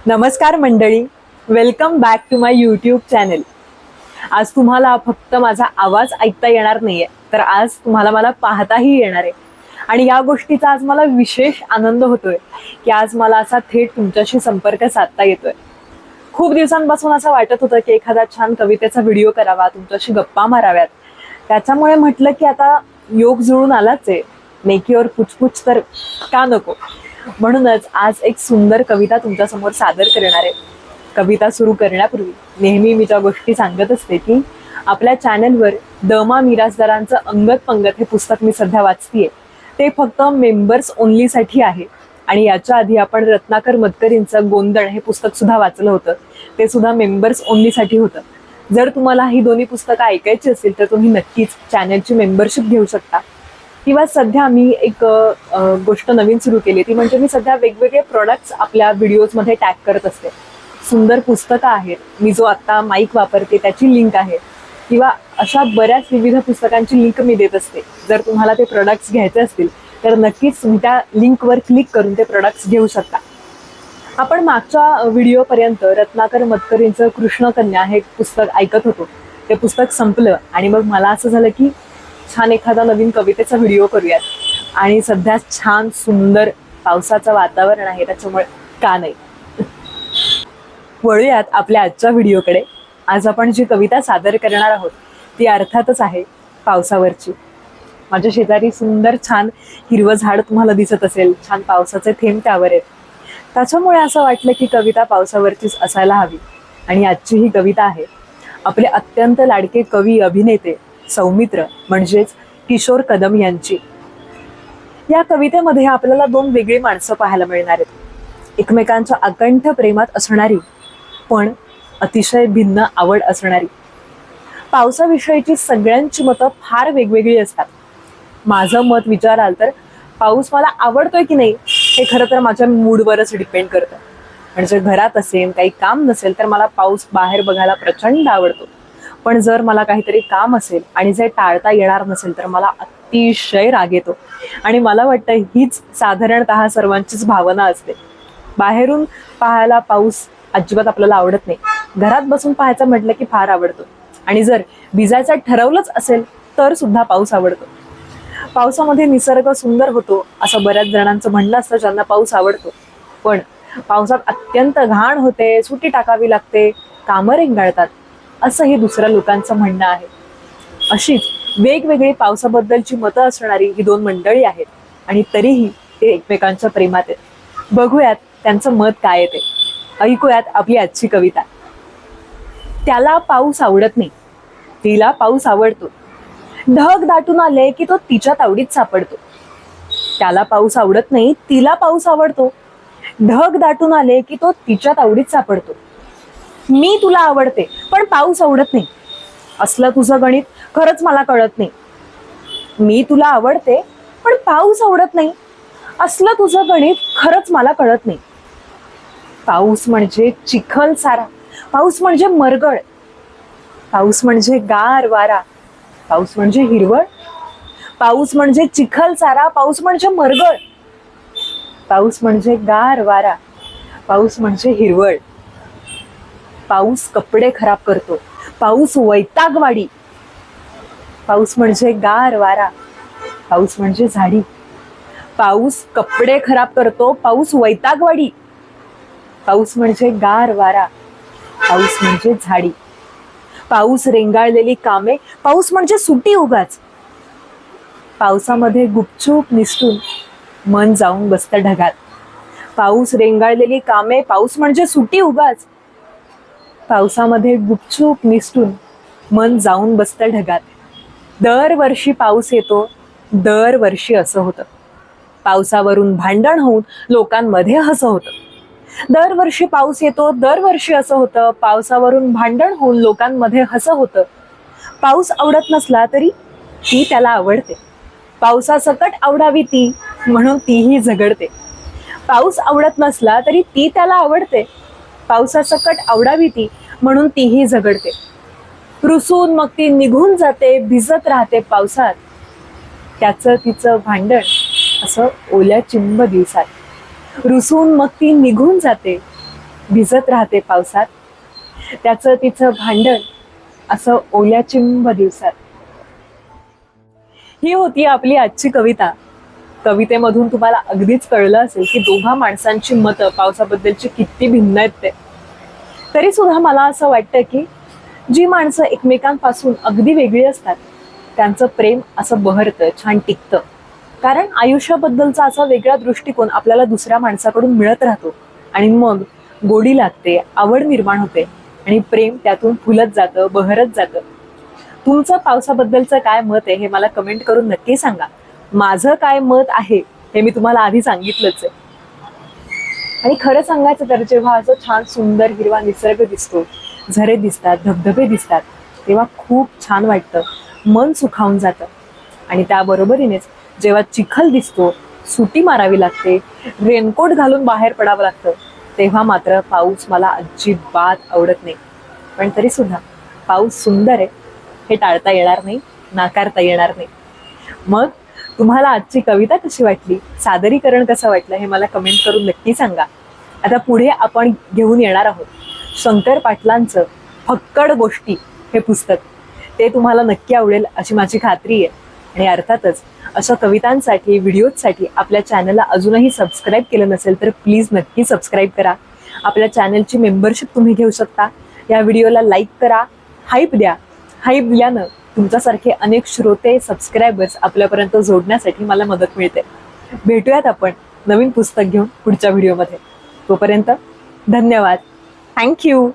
नमस्कार मंडळी, welcome back to my YouTube channel. आज तुम्हाला फक्त माझा आवाज ऐकता येणार नाहीये, तर आज तुम्हाला मला पाहताही येणार आहे. आणि या गोष्टीचा आज मला विशेष आनंद होतोय की आज मला असा थेट तुमच्याशी संपर्क साधता येतोय. खूप दिवसांपासून असं वाटत होतं की एखादा छान कवितेचा व्हिडिओ करावा, तुमच्याशी गप्पा माराव्यात. त्याच्यामुळे म्हटलं की आता योग जुळून आलाच आहे, नेकीवर पुचपुच तर का नको. म्हणूनच आज एक सुंदर कविता तुमच्या समोर सादर करणार आहे. कविता सुरू करण्यापूर्वी नेहमी मी त्या गोष्टी सांगत असते की आपल्या चॅनलवर द.मा. मिरासदारांचं अंगद पंगत हे पुस्तक मी सध्या वाचतीये. ते फक्त मेंबर्स ओनलीसाठी आहे. आणि याच्या आधी आपण रत्नाकर मतकरींचं गोंधळ हे पुस्तक सुद्धा वाचलं होतं. ते सुद्धा मेंबर्स ओनलीसाठी होतं. जर तुम्हाला ही दोन्ही पुस्तकं ऐकायची असेल तर तुम्ही नक्कीच चॅनलची मेंबरशिप घेऊ शकता. किंवा सध्या मी एक गोष्ट नवीन सुरू केली, ती म्हणजे मी सध्या वेगवेगळे प्रोडक्ट्स आपल्या व्हिडिओजमध्ये टॅग करत असते. सुंदर पुस्तकं आहेत, मी जो आत्ता माईक वापरते त्याची लिंक आहे, किंवा अशा बऱ्याच विविध पुस्तकांची लिंक मी देत असते. जर तुम्हाला ते प्रोडक्ट्स घ्यायचे असतील तर नक्कीच तुम्ही त्या लिंकवर क्लिक करून ते प्रोडक्ट्स घेऊ शकता. आपण मागच्या व्हिडिओपर्यंत रत्नाकर मतकरींचं कृष्णकन्या हे पुस्तक ऐकत होतो. ते पुस्तक संपलं आणि मग मला असं झालं की छान एखादा नवीन कवितेचा व्हिडिओ करूयात. आणि सध्या छान सुंदर पावसाचं वातावरण आहे, त्याच्यामुळे का नाही. वळूयात आपल्या आजच्या व्हिडिओकडे. आज आपण जी कविता सादर करणार आहोत ती अर्थातच आहे पावसावरची. माझ्या शेजारी सुंदर छान हिरवं झाड तुम्हाला दिसत असेल, छान पावसाचे थेंब त्यावर आहेत. त्याच्यामुळे असं वाटलं की कविता पावसावरचीच असायला हवी. आणि आजची ही कविता आहे आपले अत्यंत लाडके कवी अभिनेते सौमित्र म्हणजेच किशोर कदम यांची. या कवितेमध्ये आपल्याला दोन वेगळी माणसं पाहायला मिळणार आहेत. एकमेकांच्या अकंठ प्रेमात असणारी पण अतिशय भिन्न आवड असणारी. पावसाविषयीची सगळ्यांची मतं फार वेगवेगळी असतात. माझं मत विचाराल तर पाऊस मला आवडतोय की नाही हे खरं तर माझ्या मूडवरच डिपेंड करतं. म्हणजे घरात असेल, काही काम नसेल तर मला पाऊस बाहेर बघायला प्रचंड आवडतो. पण जर मला काहीतरी काम असेल आणि जे टाळता येणार नसेल तर मला अतिशय राग येतो. आणि मला वाटतं हीच साधारणतः सर्वांचीच भावना असते. बाहेरून पाहायला पाऊस अजिबात आपल्याला आवडत नाही, घरात बसून पाहायचं म्हटलं की फार आवडतो. आणि जर भिजायचं ठरवलंच असेल तर सुद्धा पाऊस आवडतो. पावसामध्ये निसर्ग सुंदर होतो असं बऱ्याच जणांचं म्हणणं असतं ज्यांना पाऊस आवडतो. पण पावसात अत्यंत घाण होते, सुटी टाकावी लागते, कामं रेंगाळतात असं हे दुसऱ्या लोकांचं म्हणणं आहे. अशीच वेगवेगळी पावसाबद्दलची मतं असणारी ही दोन मंडळी आहेत. आणि तरीही ते एकमेकांच्या प्रेमात आहेत. बघूयात त्यांचं मत काय आहे ते. ऐकूयात आपली आजची कविता. त्याला पाऊस आवडत नाही, तिला पाऊस आवडतो. ढग दाटून आले की तो तिच्या तावडीत सापडतो. त्याला पाऊस आवडत नाही, तिला पाऊस आवडतो. ढग दाटून आले की तो तिच्या तावडीत सापडतो. मी तुला आवडते पण पाऊस आवडत नाही, असलं तुझं गणित खरंच मला कळत नाही. मी तुला आवडते पण पाऊस आवडत नाही, असलं तुझं गणित खरंच मला कळत नाही. पाऊस म्हणजे चिखल सारा, पाऊस म्हणजे मरगळ, पाऊस म्हणजे गार वारा, पाऊस म्हणजे हिरवळ. पाऊस म्हणजे चिखल सारा, पाऊस म्हणजे मरगळ, पाऊस म्हणजे गार वारा, पाऊस म्हणजे हिरवळ. पाऊस कपडे खराब करतो, पाऊस वैतागवाडी. पाऊस म्हणजे गार वारा, पाऊस म्हणजे झाडी. पाऊस कपडे खराब करतो, पाऊस वैतागवाडी. पाऊस म्हणजे गार वारा, पाऊस म्हणजे झाडी. पाऊस रेंगाळलेली कामे, पाऊस म्हणजे सुटी उगाच. पावसामध्ये गुपचूप निसटून मन जाऊन बसतं ढगात. पाऊस रेंगाळलेली कामे, पाऊस म्हणजे सुटी उगाच. पावसामध्ये गुपचूप निसटून मन जाऊन बसतं ढगात. दरवर्षी पाऊस येतो, दरवर्षी असं होतं. पावसावरून भांडण होऊन लोकांमध्ये हसं होतं. दरवर्षी पाऊस येतो, दरवर्षी असं होतं. पावसावरून भांडण होऊन लोकांमध्ये हसं होतं. पाऊस आवडत नसला तरी ती त्याला आवडते. पावसासकट आवडावी ती म्हणून तीही झगडते. पाऊस आवडत नसला तरी ती त्याला आवडते. पावसासकट आवडावी ती म्हणून तीही झगडते. रुसून मग ती निघून जाते, भिजत राहते पावसात. त्याचं तिचं भांडण असं ओल्या चिंब दिवसात. रुसून मग ती निघून जाते, भिजत राहते पावसात, त्याचं तिचं भांडण असं ओल्या चिंब दिवसात. ही होती आपली आजची कविता. कवितेमधून तुम्हाला अगदीच कळलं असेल की दोघा माणसांची मतं पावसाबद्दलची किती भिन्न आहेत ते. तरी सुद्धा मला असं वाटतं की जी माणसं एकमेकांपासून अगदी वेगळी असतात त्यांचं प्रेम असं बहरतं, छान टिकतं. कारण आयुष्याबद्दलचा असा वेगळा दृष्टिकोन आपल्याला दुसऱ्या माणसाकडून मिळत राहतो आणि मग गोडी लागते, आवड निर्माण होते आणि प्रेम त्यातून फुलत जातं, बहरत जातं. तुमचं पावसाबद्दलचं काय मत आहे हे मला कमेंट करून नक्की सांगा. माझं काय मत आहे हे मी तुम्हाला आधी सांगितलंच आहे. आणि खरं सांगायचं तर जेव्हा असं छान सुंदर हिरवा निसर्ग दिसतो, झरे दिसतात, धबधबे दिसतात, तेव्हा खूप छान वाटतं, मन सुखावून जातं. आणि त्याबरोबरीनेच जेव्हा चिखल दिसतो, सुटी मारावी लागते, रेनकोट घालून बाहेर पडावं लागतं, तेव्हा मात्र पाऊस मला अजिबात आवडत नाही. पण तरी सुद्धा पाऊस सुंदर आहे हे टाळता येणार नाही, नाकारता येणार नाही. मग तुम्हाला आजची कविता कशी वाटली, सादरीकरण कसं वाटलं हे मला कमेंट करून नक्की सांगा. आता पुढे आपण घेऊन येणार आहोत शंकर पाटलांचं फक्कड गोष्टी हे पुस्तक. ते तुम्हाला नक्की आवडेल अशी माझी खात्री आहे. आणि अर्थातच अशा कवितांसाठी, व्हिडिओजसाठी आपल्या चॅनलला अजूनही सबस्क्राईब केलं नसेल तर प्लीज नक्की सबस्क्राईब करा. आपल्या चॅनलची मेंबरशिप तुम्ही घेऊ शकता. या व्हिडिओला लाईक करा, हाईप द्या. हाईप दिल्यानं तुमच्यासारखे अनेक श्रोते, सबस्क्रायबर्स आपल्यापर्यंत जोडण्यासाठी मला मदत मिळते. भेटूयात आपण नवीन पुस्तक घेऊन पुढच्या व्हिडिओमध्ये. तोपर्यंत धन्यवाद. थँक्यू.